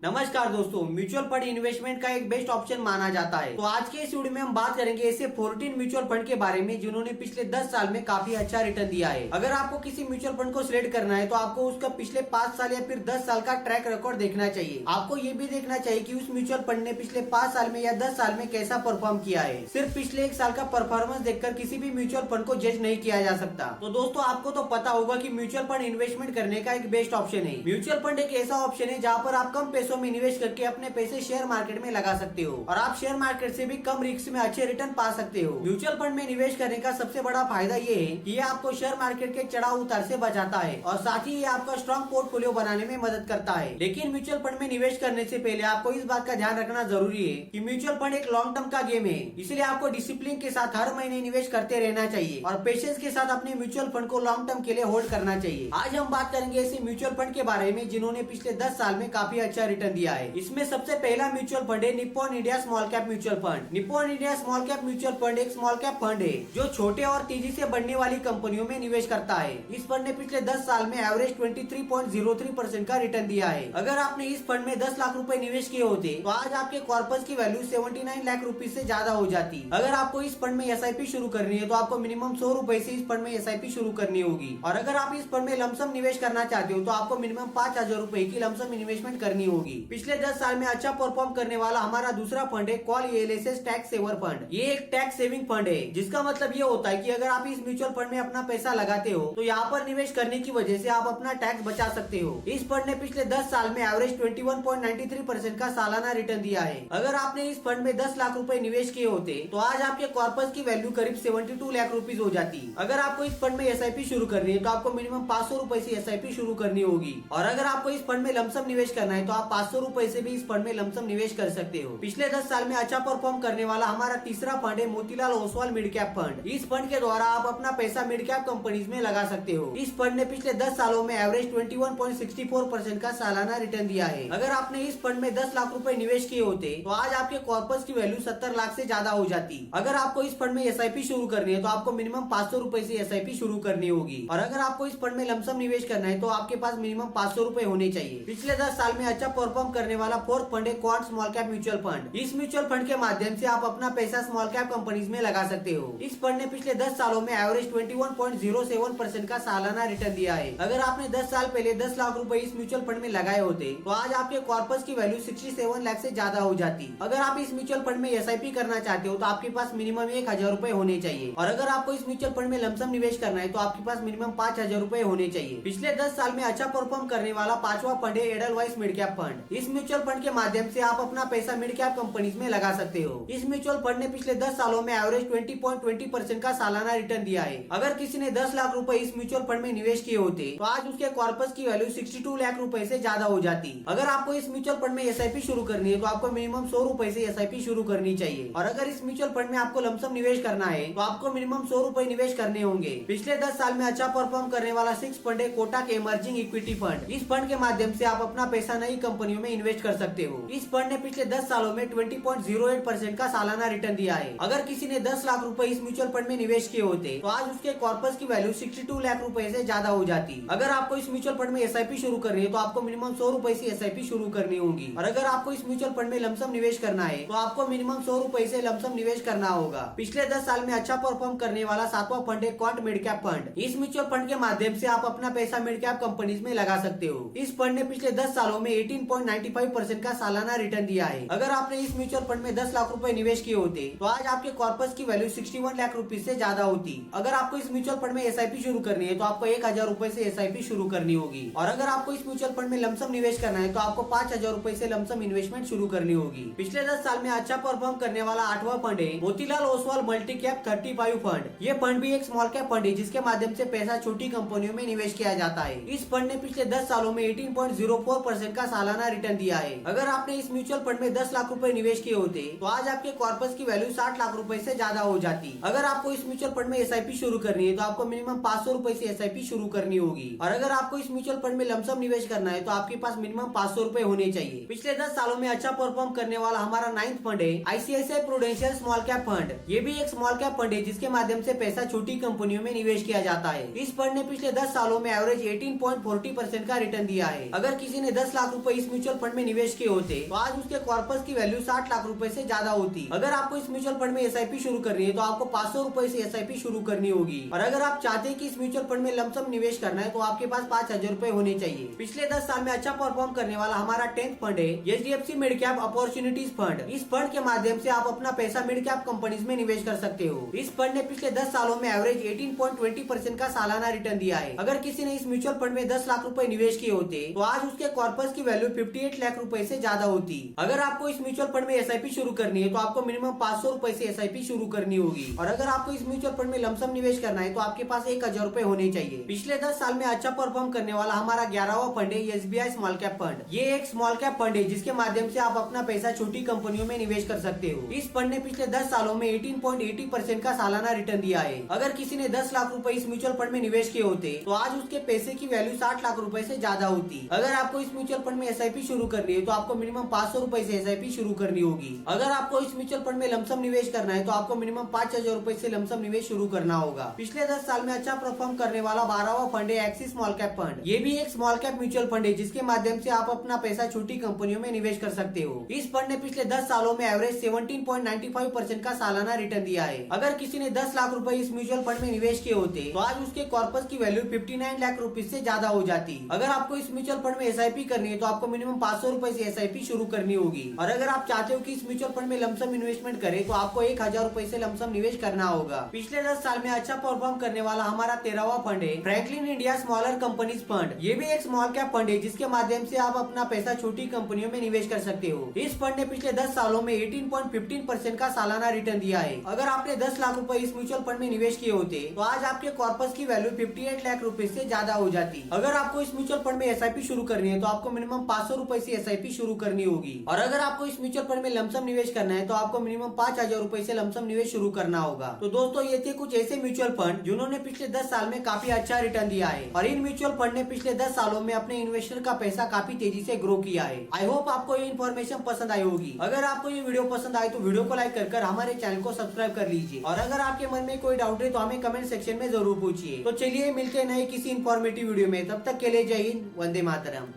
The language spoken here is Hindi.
नमस्कार दोस्तों, म्यूचुअल फंड इन्वेस्टमेंट का एक बेस्ट ऑप्शन माना जाता है। तो आज के इस वीडियो में हम बात करेंगे ऐसे 14 म्यूचुअल फंड के बारे में जिन्होंने पिछले 10 साल में काफी अच्छा रिटर्न दिया है। अगर आपको किसी म्यूचुअल फंड को सिलेक्ट करना है तो आपको उसका पिछले 5 साल या फिर 10 साल का ट्रैक रिकॉर्ड देखना चाहिए। आपको ये भी देखना चाहिए कि उस म्यूचुअल फंड ने पिछले 5 साल में या 10 साल में कैसा परफॉर्म किया है। सिर्फ पिछले 1 साल का परफॉर्मेंस देखकर किसी भी म्यूचुअल फंड को जज नहीं किया जा सकता। तो दोस्तों, आपको तो पता होगा कि म्यूचुअल फंड इन्वेस्टमेंट करने का एक बेस्ट ऑप्शन है। म्यूचुअल फंड एक ऐसा ऑप्शन है जहाँ पर आप कम पैसों में इन्वेस्ट करके अपने पैसे शेयर मार्केट में लगा सकते हो और आप शेयर मार्केट से भी कम रिस्क में अच्छे रिटर्न पा सकते हो। म्यूचुअल फंड में निवेश करने का सबसे बड़ा फायदा ये है कि ये आपको शेयर मार्केट के चढ़ाव उतार से बचाता है और साथ ही ये आपका स्ट्रॉन्ग पोर्टफोलियो बनाने में मदद करता है। लेकिन म्यूचुअल फंड में निवेश करने से पहले आपको इस बात का ध्यान रखना जरूरी है कि म्यूचुअल फंड एक लॉन्ग टर्म का गेम है, इसलिए आपको डिसिप्लिन के साथ हर महीने निवेश करते रहना चाहिए और पेशेंस के साथ अपने म्यूचुअल फंड को लॉन्ग टर्म के लिए होल्ड करना चाहिए। आज हम बात करेंगे ऐसे म्यूचुअल फंड के बारे में जिन्होंने पिछले 10 साल में काफी अच्छा रिटर्न दिया है। इसमें सबसे पहला म्यूचुअल फंड है Nippon India small cap mutual fund. Nippon India small cap mutual fund एक स्मॉल कैप फंड है जो छोटे और तेजी से बढ़ने वाली कंपनियों में निवेश करता है। इस फंड ने पिछले 10 साल में एवरेज 23.03% का रिटर्न दिया है। अगर आपने इस फंड में 10 लाख रुपए निवेश किए होते तो आज आपके कॉर्पस की वैल्यू 79 लाख रुपए से ज्यादा हो जाती। अगर आपको इस फंड में SIP शुरू करनी है तो आपको मिनिमम 100 रुपए से इस फंड में SIP शुरू करनी होगी और अगर आप इस फंड में लमसम निवेश करना चाहते हो तो आपको मिनिमम 5,000 रुपए की लमसम इन्वेस्टमेंट करनी होगी। पिछले 10 साल में अच्छा परफॉर्म करने वाला हमारा दूसरा फंड है call ELSS tax saver fund. ये एक टैक्स सेविंग फंड है जिसका मतलब ये होता है कि अगर आप इस म्यूचुअल फंड में अपना पैसा लगाते हो तो यहाँ पर निवेश करने की वजह से आप अपना टैक्स बचा सकते हो। इस फंड ने पिछले 10 साल में एवरेज 21.93% का सालाना रिटर्न दिया है। अगर आपने इस फंड में 10 लाख रुपए निवेश किए होते तो आज आपके कॉर्पस की वैल्यू करीब 72 लाख रुपीज हो जाती। अगर आपको इस फंड में SIP शुरू करनी है तो आपको मिनिमम 500 रुपए से SIP शुरू करनी होगी और अगर आपको इस फंड में लमसम निवेश करना है तो आप 500 रुपए से भी इस फंड में लमसम निवेश कर सकते हो। पिछले 10 साल में अच्छा परफॉर्म करने वाला हमारा तीसरा फंड है Motilal Oswal mid cap fund. इस फंड के द्वारा आप अपना पैसा मिड कैप कंपनीज में लगा सकते हो। इस फंड ने पिछले 10 सालों में एवरेज 21.64% का सालाना रिटर्न दिया है। अगर आपने इस फंड में 10 लाख रुपए निवेश किए होते तो आज आपके कॉर्पस की वैल्यू 70 लाख से ज्यादा हो जाती। अगर आपको इस फंड में SIP शुरू करनी है तो आपको मिनिमम 500 रुपए से SIP शुरू करनी होगी और अगर आपको इस फंड में लमसम निवेश करना है तो आपके पास मिनिमम 500 रुपए होने चाहिए। पिछले 10 साल में अच्छा परफॉर्म करने वाला फोर्थ फंड है quad small cap mutual fund. इस म्यूचुअल फंड के माध्यम से आप अपना पैसा स्मॉल कैप कंपनीज में लगा सकते हो। इस फंड ने पिछले 10 सालों में एवरेज 21.07% का सालाना रिटर्न दिया है। अगर आपने 10 साल पहले 10 लाख रुपए इस म्यूचुअल फंड में लगाए होते तो आज आपके कॉर्पस की वैल्यू 67 लाख से ज्यादा हो जाती। अगर आप इस म्यूचुअल फंड में SIP करना चाहते हो तो आपके पास मिनिमम 1,000 रुपए होने चाहिए और अगर आपको इस म्यूचुअल फंड में लमसम निवेश करना है तो आपके पास मिनिमम 5,000 रुपए होने चाहिए। पिछले 10 साल में अच्छा परफॉर्म करने वाला पांचवा फंड है एडलवाइस मिड कैप फंड। इस म्यूचुअल फंड के माध्यम से आप अपना पैसा मिड कैप कंपनीज में लगा सकते हो। इस म्यूचुअल फंड ने पिछले 10 सालों में एवरेज 20.20% का सालाना रिटर्न दिया है। अगर किसी ने 10 लाख रुपए इस म्यूचुअल फंड में निवेश किए होते तो आज उसके कॉर्पस की वैल्यू 62 लाख रुपए से ज्यादा हो जाती। अगर आपको इस म्यूचुअल फंड में SIP शुरू करनी है तो आपको मिनिमम 100 रुपए से SIP शुरू करनी चाहिए और अगर इस म्यूचुअल फंड में आपको लमसम निवेश करना है तो आपको मिनिमम 100 रुपए निवेश करने होंगे। पिछले 10 साल में अच्छा परफॉर्म करने वाला 6 फंड है कोटक इमर्जिंग इक्विटी फंड। इस फंड के माध्यम से आप अपना पैसा नई कंपनियों में इन्वेस्ट कर सकते हो। इस फंड ने पिछले 10 सालों में 20.08% का सालाना रिटर्न दिया है। अगर किसी ने 10 लाख रुपए इस म्यूचुअल फंड में निवेश किए होते तो आज उसके कॉर्पस की वैल्यू 62 लाख रुपए से ज्यादा हो जाती। अगर आपको इस म्यूचुअल फंड में SIP शुरू करनी है तो आपको मिनिमम 100 रुपए से SIP शुरू करनी होगी और अगर आपको इस म्यूचुअल फंड में लमसम निवेश करना है तो आपको मिनिमम 100 रुपए से लमसम निवेश करना होगा। पिछले 10 साल में अच्छा परफॉर्म करने वाला सातवां फंड है क्वांट मिड कैप फंड। इस म्यूचुअल फंड के माध्यम से आप अपना पैसा मिड कैप कंपनीज में लगा सकते हो। इस फंड ने पिछले 10 सालों में 18.95% का सालाना रिटर्न दिया है। अगर आपने इस म्यूचुअल फंड में 10 लाख रुपए निवेश किए होते तो आज आपके कॉर्पस की वैल्यू 61 लाख रुपए से ज्यादा होती। अगर आपको इस म्यूचुअल फंड में SIP शुरू करनी है तो आपको 1,000 रुपए से SIP शुरू करनी होगी और अगर आपको इस म्यूचुअल फंड में लमसम निवेश करना है तो आपको 5,000 रुपए से लमसम इन्वेस्टमेंट शुरू करनी होगी। पिछले 10 साल में अच्छा परफॉर्म करने वाला 8वां फंड है Motilal Oswal multi cap 35 fund. ये फंड भी एक स्मॉल कैप फंड है जिसके माध्यम से पैसा छोटी कंपनियों में निवेश किया जाता है। इस फंड ने पिछले 10 सालों में 18.04% का सालाना रिटर्न दिया है। अगर आपने इस म्यूचुअल फंड में 10 लाख रुपए निवेश किए होते तो आज आपके कॉर्पस की वैल्यू 60 लाख रुपए से ज्यादा हो जाती। अगर आपको इस म्यूचुअल फंड में SIP शुरू करनी है तो आपको मिनिमम 500 रुपए से SIP शुरू करनी होगी और अगर आपको इस म्यूचुअल फंड में लमसम निवेश करना है तो आपके पास मिनिमम 500 रुपए होने चाहिए। पिछले 10 सालों में अच्छा परफॉर्म करने वाला हमारा 9th फंड है ICICI prudential small cap fund. ये भी एक स्मॉल कैप फंड है जिसके माध्यम से पैसा छोटी कंपनियों में निवेश किया जाता है। इस फंड ने पिछले 10 सालों में एवरेज 18.40% का रिटर्न दिया है। अगर किसी ने 10 लाख रुपए इस इस म्यूचुअल फंड में निवेश किए होते तो आज उसके कॉर्पस की वैल्यू 60 लाख रुपए से ज्यादा होती। अगर आपको इस म्यूचुअल फंड में एसआईपी शुरू करनी है तो आपको 500 रुपए से एसआईपी शुरू करनी होगी। और अगर आप चाहते हैं कि इस म्यूचुअल फंड में लमसम निवेश करना है तो आपके पास 5000 रुपए होने चाहिए। पिछले 10 साल में अच्छा परफॉर्म करने वाला हमारा 10th फंड है HDFC mid cap opportunities fund. इस फंड के माध्यम से आप अपना पैसा मिड कैप कंपनीज में निवेश कर सकते हो। इस फंड ने पिछले 10 सालों में एवरेज 18.20% का सालाना रिटर्न दिया है। अगर किसी ने इस म्यूचुअल फंड में 10 लाख रुपए निवेश किए होते तो आज उसके कॉर्पस की वैल्यू 58 लाख रुपए से ज्यादा होती। अगर आपको इस म्यूचुअल फंड में एसआईपी शुरू करनी है तो आपको मिनिमम 500 रुपए से एसआईपी शुरू करनी होगी। और अगर आपको इस म्यूचुअल फंड में लमसम निवेश करना है तो आपके पास 1000 रुपए होने चाहिए। पिछले 10 साल में अच्छा परफॉर्म करने वाला हमारा 11वां फंड है SBI स्मॉल कैप फंड। ये एक स्मॉल कैप फंड है जिसके माध्यम से आप अपना पैसा छोटी कंपनियों में निवेश कर सकते हो। इस फंड ने पिछले 10 सालों में 18.80% का सालाना रिटर्न दिया है। अगर किसी ने 10 लाख रुपए इस म्यूचुअल फंड में निवेश किए होते तो आज उसके पैसे की वैल्यू 60 लाख रुपए से ज्यादा होती। अगर आपको इस म्यूचुअल फंड में एसआईपी शुरू करनी है तो आपको मिनिमम 500 रुपए से एसआईपी शुरू करनी होगी। अगर आपको इस म्यूचुअल फंड में लमसम निवेश करना है तो आपको मिनिमम 5000 रुपए से लमसम निवेश शुरू करना होगा। पिछले 10 साल में अच्छा परफॉर्म करने वाला 12वां फंड है एक्सिस स्मॉल कैप फंड। ये भी एक स्मॉल कैप म्यूचुअल फंड है जिसके माध्यम से आप अपना पैसा छोटी कंपनियों में निवेश कर सकते हो। इस फंड ने पिछले 10 सालों में एवरेज 17.95% का सालाना रिटर्न दिया है। अगर किसी ने 10 लाख रुपए इस म्यूचुअल फंड में निवेश किए होते तो आज उसके कॉर्पस की वैल्यू 59 लाख रुपीज से ज्यादा हो जाती। अगर आपको इस म्यूचुअल फंड में एसआईपी करनी है तो आपको मिनिमम 500 रुपए से एसआईपी शुरू करनी होगी। और अगर आप चाहते हो कि इस म्यूचुअल फंड में लमसम इन्वेस्टमेंट करें तो आपको 1000 रुपए से लमसम निवेश करना होगा। पिछले 10 साल में अच्छा परफॉर्म करने वाला हमारा 13वां फंड है Franklin India smaller companies fund. ये भी एक स्मॉल कैप फंड है जिसके माध्यम से आप अपना पैसा छोटी कंपनियों में निवेश कर सकते हो। इस फंड ने पिछले 10 सालों में 18.15% का सालाना रिटर्न दिया है। अगर आपने 10 लाख रुपए इस म्यूचुअल फंड में निवेश किए होते तो आज आपके कॉर्पस की वैल्यू 58 लाख रुपए से ज्यादा हो जाती। अगर आपको इस म्यूचुअल फंड में एसआईपी शुरू करनी है तो आपको मिनिमम 500 रुपए से एसआईपी शुरू करनी होगी। और अगर आपको इस म्यूचुअल फंड में लमसम निवेश करना है तो आपको मिनिमम 5000 रुपए से लमसम निवेश शुरू करना होगा। तो दोस्तों ये थे कुछ ऐसे म्यूचुअल फंड जिन्होंने पिछले 10 साल में काफी अच्छा रिटर्न दिया है। और इन म्यूचुअल फंड ने पिछले 10 सालों में अपने इन्वेस्टर का पैसा काफी तेजी से ग्रो किया है। आई होप आपको ये इन्फॉर्मेशन पसंद आई होगी। अगर आपको ये वीडियो पसंद आए तो वीडियो को लाइक कर हमारे चैनल को सब्सक्राइब कर लीजिए। और अगर आपके मन में कोई डाउट है तो हमें कमेंट सेक्शन में जरूर पूछिए। तो चलिए मिलते हैं नए किसी इन्फॉर्मेटिव वीडियो में। तब तक के लिए जय हिंद, वंदे मातरम।